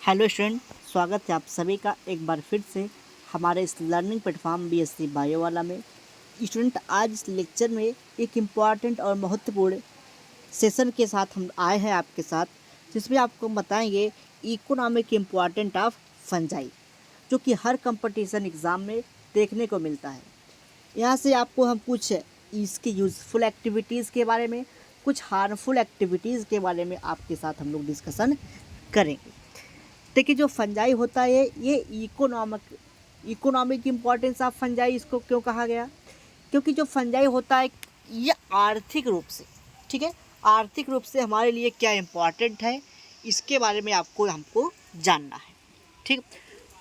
Hello student, स्वागत है आप सभी का एक बार फिर से हमारे इस लर्निंग प्लेटफॉर्म बीएससी बायो वाला में। स्टूडेंट, आज इस लेक्चर में एक इम्पॉर्टेंट और महत्वपूर्ण सेशन के साथ हम आए हैं आपके साथ, जिसमें आपको बताएंगे इकोनॉमिक इम्पॉर्टेंट ऑफ फंजाई, जो कि हर कंपटीशन एग्ज़ाम में देखने को मिलता है। यहाँ से आपको हम कुछ इसकी यूज़फुल एक्टिविटीज़ के बारे में, कुछ हार्मफुल एक्टिविटीज़ के बारे में आपके साथ हम लोग डिस्कशन करेंगे। देखिए, जो फंजाई होता है ये इकोनॉमिक इम्पोर्टेंस ऑफ फंजाई इसको क्यों कहा गया, क्योंकि जो फंजाई होता है ये आर्थिक रूप से, ठीक है, आर्थिक रूप से हमारे लिए क्या इम्पोर्टेंट है इसके बारे में हमको जानना है। ठीक,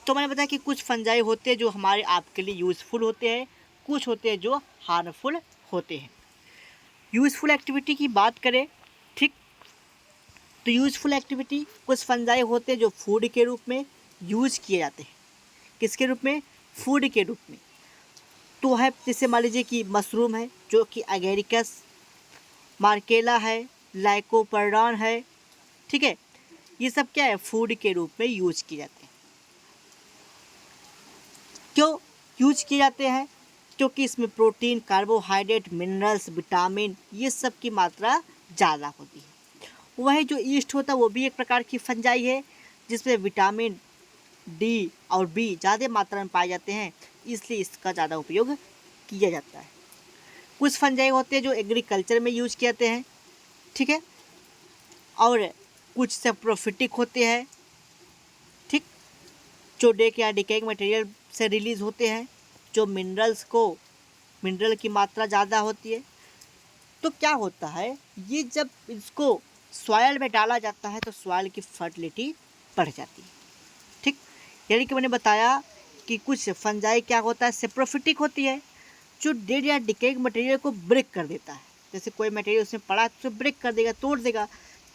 तो मैंने बताया कि कुछ फंजाई होते हैं जो हमारे आपके लिए यूज़फुल होते हैं, कुछ होते हैं जो हार्मफुल होते हैं। यूज़फुल एक्टिविटी की बात करें, ठीक, तो यूज़फुल एक्टिविटी कुछ फंजाई होते हैं जो फूड के रूप में यूज़ किए जाते हैं। किसके रूप में? फूड के रूप में। तो है, जैसे मान लीजिए कि मशरूम है जो कि एगेरिकस, मार्केला है, लाइकोपर्डॉन है, ठीक है, ये सब क्या है, फूड के रूप में यूज किए जाते हैं। क्यों यूज किए जाते हैं? क्योंकि इसमें प्रोटीन, कार्बोहाइड्रेट, मिनरल्स, विटामिन ये सब की मात्रा ज़्यादा होती है। वही जो ईस्ट होता है वो भी एक प्रकार की फंजाई है, जिसमें विटामिन डी और बी ज़्यादा मात्रा में पाए जाते हैं, इसलिए इसका ज़्यादा उपयोग किया जाता है। कुछ फंजाई होते हैं जो एग्रीकल्चर में यूज किए जाते हैं, ठीक है, और कुछ सेप्रोफिटिक होते हैं, ठीक, जो डेक या डिकेइंग मटेरियल से रिलीज होते हैं, जो मिनरल की मात्रा ज़्यादा होती है। तो क्या होता है, ये जब इसको सॉयल में डाला जाता है तो सॉयल की फर्टिलिटी बढ़ जाती है। ठीक, यानी कि मैंने बताया कि कुछ फंजाई क्या होता है, सेप्रोफिटिक होती है, जो डेड या डिकेइंग मटेरियल को ब्रेक कर देता है। जैसे कोई मटेरियल उसमें पड़ा है तो उसे ब्रेक कर देगा, तोड़ देगा।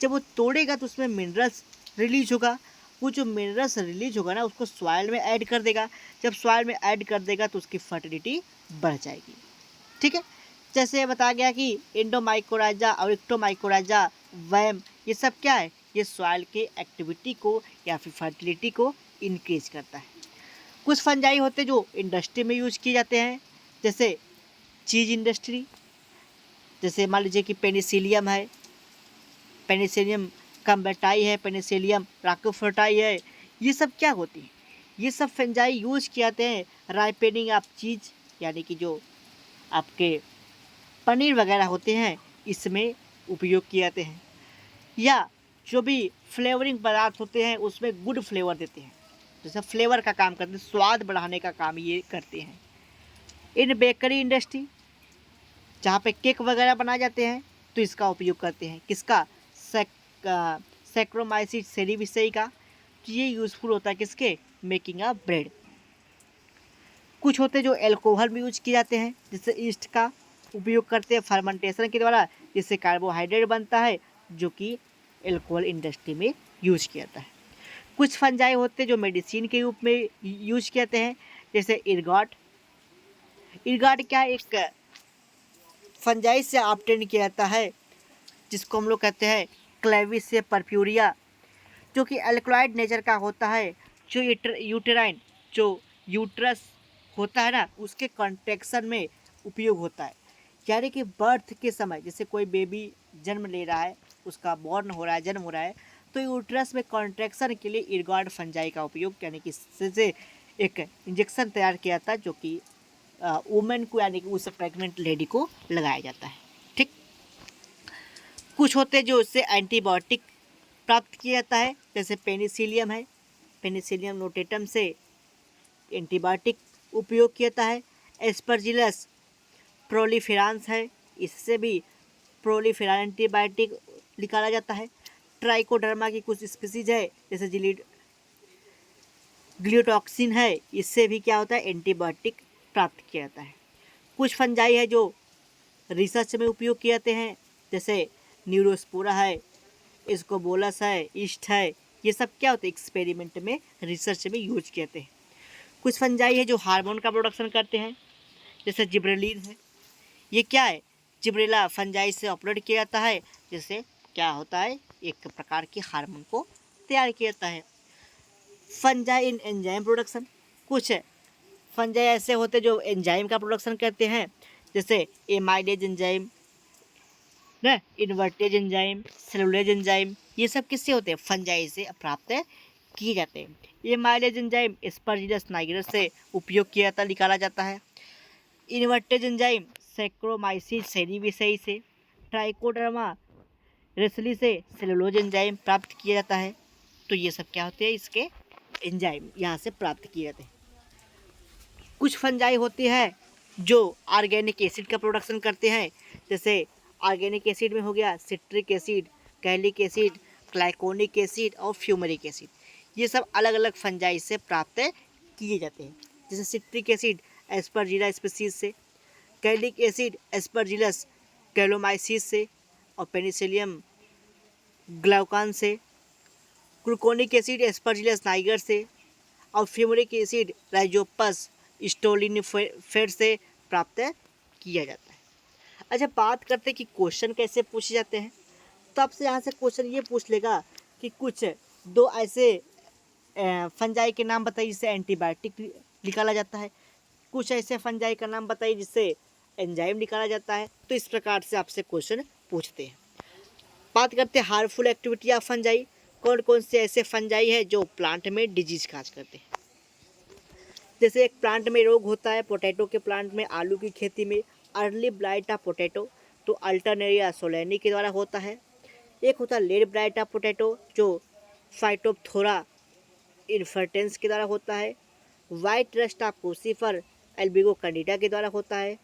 जब वो तोड़ेगा तो उसमें मिनरल्स रिलीज होगा। वो जो मिनरल्स रिलीज होगा ना, उसको सॉइल में ऐड कर देगा। जब सॉइल में ऐड कर देगा तो उसकी फर्टिलिटी बढ़ जाएगी। ठीक है, जैसे बताया गया कि एंडोमाइकोराइजा और एक्टोमाइकोराइजा, वैम, ये सब क्या है, ये सॉइल के एक्टिविटी को या फिर फर्टिलिटी को इंक्रीज करता है। कुछ फंजाई होते हैं जो इंडस्ट्री में यूज किए जाते हैं, जैसे चीज़ इंडस्ट्री, जैसे मान लीजिए कि पेनिसिलियम है, पेनिसिलियम कम्बेटाई है, पेनिसिलियम राकोफोर्टाई है, ये सब क्या होती है, ये सब फंजाई यूज किए जाते हैं राइपेनिंग ऑफ चीज़, यानी कि जो आपके पनीर वगैरह होते हैं इसमें उपयोग किए जाते हैं, या जो भी फ्लेवरिंग पदार्थ होते हैं उसमें गुड फ्लेवर देते हैं, जैसे फ्लेवर का काम करते हैं, स्वाद बढ़ाने का काम ये करते हैं। इन बेकरी इंडस्ट्री, जहाँ पे केक वगैरह बनाए जाते हैं तो इसका उपयोग करते हैं, किसका, सैक्रोमाइसिस सेरिविसेई का। तो ये यूज़फुल होता है किसके, मेकिंग अ ब्रेड। कुछ होते हैं जो एल्कोहल में यूज किए जाते हैं, जिससे ईस्ट का उपयोग करते हैं फर्मेंटेशन के द्वारा, जिससे कार्बोहाइड्रेट बनता है, जो कि एल्कोहल इंडस्ट्री में यूज किया जाता है। कुछ फंजाई होते हैं जो मेडिसिन के रूप में यूज किए जाते हैं, जैसे इर्गॉट। इर्गॉट क्या है, एक फंजाई से ऑब्टेन किया जाता है, जिसको हम लोग कहते हैं क्लेविस से परप्यूरिया, जो कि अल्कलॉइड नेचर का होता है, जो यूटेराइन, जो यूट्रस होता है ना, उसके कॉन्ट्रेक्शन में उपयोग होता है। यानी कि बर्थ के समय, जैसे कोई बेबी जन्म ले रहा है, उसका बॉर्न हो रहा है, जन्म हो रहा है, तो यूट्रस में कॉन्ट्रेक्शन के लिए इर्गॉड फंजाई का उपयोग, यानी कि इससे एक इंजेक्शन तैयार किया जाता है, जो कि वुमेन को, यानी कि उस प्रेग्नेंट लेडी को लगाया जाता है। ठीक, कुछ होते हैं जो उससे एंटीबायोटिक प्राप्त किया जाता है, जैसे पेनिसिलियम है, पेनिसिलियम नोटेटम से एंटीबायोटिक उपयोग किया जाता है। एस्परजिलस प्रोलीफेरांस है, इससे भी प्रोलीफेरान एंटीबायोटिक निकाला जाता है। ट्राइकोडर्मा की कुछ स्पीसीज है, जैसे ग्लियोटॉक्सिन है, इससे भी क्या होता है, एंटीबायोटिक प्राप्त किया जाता है। कुछ फंजाई है जो रिसर्च में उपयोग किए जाते हैं, जैसे न्यूरोस्पोरा है, इसकोबोलस है, ईस्ट है, ये सब क्या होते हैं, एक्सपेरिमेंट में, रिसर्च में यूज किए जाते हैं। कुछ फंजाई है जो हार्मोन का प्रोडक्शन करते हैं, जैसे जिब्रेलिन है, ये क्या है, जिब्रेला फंजाई से अपलोड किया जाता है, जिससे क्या होता है, एक प्रकार के हार्मोन को तैयार किया जाता है। फंजाई इन एंजाइम प्रोडक्शन, कुछ फंजाई ऐसे होते जो एंजाइम का प्रोडक्शन करते हैं, जैसे एमाइलेज एंजाइम ना, इन्वर्टेज एंजाइम, सेलुलोज एंजाइम, ये सब किससे होते हैं? फंजाई से प्राप्त किए जाते हैं। एमाइलेज एंजाइम एस्परजिलस नाइगरस से उपयोग किया जाता निकाला जाता है। इन्वर्टेज एंजाइम सैक्रोमाइसिस सेरिविसेई से, ट्राइकोडर्मा रेसली से सेलुलोज एंजाइम प्राप्त किया जाता है। तो ये सब क्या होते हैं? इसके एंजाइम यहाँ से प्राप्त किए जाते हैं। कुछ फंजाई होती है जो ऑर्गेनिक एसिड का प्रोडक्शन करते हैं, जैसे ऑर्गेनिक एसिड में हो गया सिट्रिक एसिड, कैलिक एसिड, ग्लाइकोनिक एसिड और फ्यूमरिक एसिड। ये सब अलग अलग फंजाई से प्राप्त किए जाते हैं। जैसे सिट्रिक एसिड एस्परजिला स्पीसीज से, कैलिक एसिड एस्परजिलस कैलोमाइसिस से और पेनिसिलियम ग्लाउकान से, ग्लूकोनिक एसिड एस्परजिलस नाइगर से और फ्यूमरिक एसिड राइजोपस स्टोलिनिफेर से प्राप्त किया जाता है। अच्छा, बात करते हैं कि क्वेश्चन कैसे पूछे जाते हैं। तो आपसे यहाँ से क्वेश्चन ये पूछ लेगा कि कुछ दो ऐसे फंजाई के नाम बताइए जिससे एंटीबायोटिक निकाला जाता है, कुछ ऐसे फंजाई का नाम बताइए जिससे एंजाइम निकाला जाता है। तो इस प्रकार से आपसे क्वेश्चन पूछते हैं। बात करते हैं हार्मफुल एक्टिविटी ऑफ फंजाई। कौन कौन से ऐसे फंजाई है जो प्लांट में डिजीज काज करते हैं। जैसे एक प्लांट में रोग होता है, पोटैटो के प्लांट में, आलू की खेती में अर्ली ब्लाइट ऑफ पोटैटो, तो अल्टरनेरिया सोलेनी के द्वारा होता है। एक होता है लेट ब्लाइट ऑफ पोटैटो जो फाइटोप्थोरा इन्फर्टेंस के द्वारा होता है। White rust of crucifer Albugo candida के द्वारा होता है।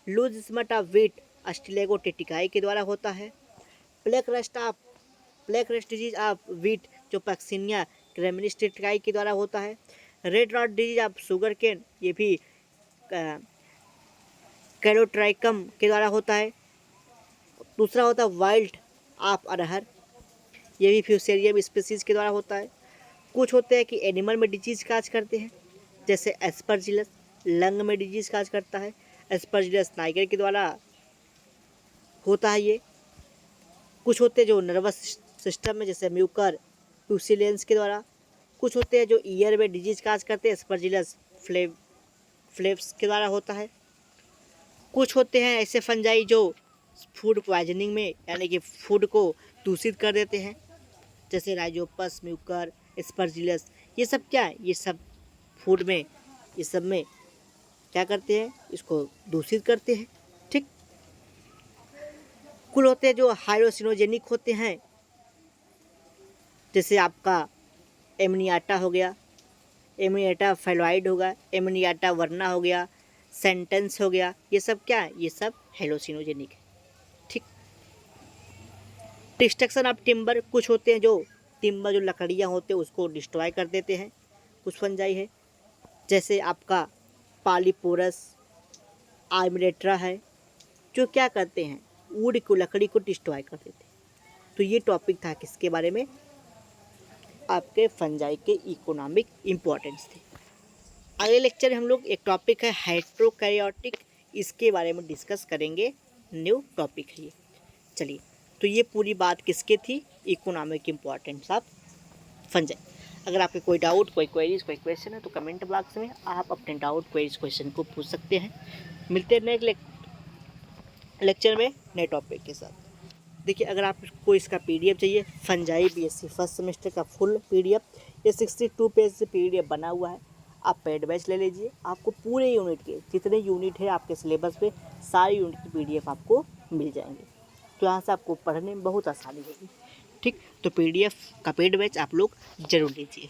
Loose smut of wheat Ustilago टेटिकाई के द्वारा होता है। Black rust disease of wheat जो पैक्सिनिया क्रेमिनिस टेटिकाई के द्वारा होता है। Red rot disease of sugarcane, ये भी कैलोट्राइकम के द्वारा होता है। दूसरा होता है वाइल्ड ऑफ अरहर, ये भी फ्यूसेरियम स्पीसीज के द्वारा होता है। कुछ होते हैं कि एनिमल में डिजीज काज करते हैं, जैसे एस्परजिलस लंग में डिजीज काज करता है, एस्परजिलस नाइगर के द्वारा होता है ये। कुछ होते हैं जो नर्वस सिस्टम में, जैसे म्यूकर प्यूसिलेंस के द्वारा। कुछ होते हैं जो ईयर में डिजीज काज करते हैं, एस्परजिलस फ्लेव्स के द्वारा होता है। कुछ होते हैं ऐसे फंजाई जो फूड पॉइजनिंग में, यानी कि फूड को दूषित कर देते हैं, जैसे राइजोपस, म्यूकर, एस्परजिलस। ये सब क्या है? ये सब फूड में, ये सब में क्या करते हैं? इसको दूषित करते हैं। ठीक। कुल होते हैं जो हाइड्रोसिनोजेनिक होते हैं, जैसे आपका एमनियाटा हो गया, एमनियाटा फेलोइड होगा, एमनियाटा वर्ना हो गया, सेंटेंस हो गया। ये सब क्या है? ये सब हेलोसिनोजेनिक है। ठीक। डिस्ट्रक्शन ऑफ टिम्बर, कुछ होते हैं जो टिम्बर जो लकड़ियाँ होते हैं उसको डिस्ट्रॉय कर देते हैं, कुछ फंजाई है, जैसे आपका पॉलीपोरस आर्मिलेट्रा है, जो क्या करते हैं? वुड को, लकड़ी को डिस्ट्रॉय कर देते हैं। तो ये टॉपिक था किसके बारे में? आपके फंजाई के इकोनॉमिक इम्पोर्टेंस थे। अगले लेक्चर में हम लोग एक टॉपिक है हाइड्रोकैरियोटिक, इसके बारे में डिस्कस करेंगे। न्यू टॉपिक है ये। चलिए, तो ये पूरी बात किसके थी? Economic importance of fungi. अगर आपके कोई डाउट, कोई क्वेरीज, कोई क्वेश्चन है तो कमेंट बॉक्स में आप अपने डाउट, क्वेरीज, क्वेश्चन को पूछ सकते हैं। मिलते हैं नेक्स्ट लेक्चर में नए टॉपिक के साथ। देखिए, अगर आपको इसका पीडीएफ चाहिए, फंजाई बीएससी फर्स्ट सेमेस्टर का फुल पीडीएफ, ये 62 पेज से पीडीएफ बना हुआ है। आप पेड बैच ले लीजिए, आपको पूरे यूनिट के जितने यूनिट है आपके सिलेबस पे, सारे यूनिट की पीडीएफ आपको मिल जाएंगे। तो यहाँ से आपको पढ़ने में बहुत आसानी होगी। ठीक, तो पीडीएफ का पेड बैच आप लोग जरूर लीजिए।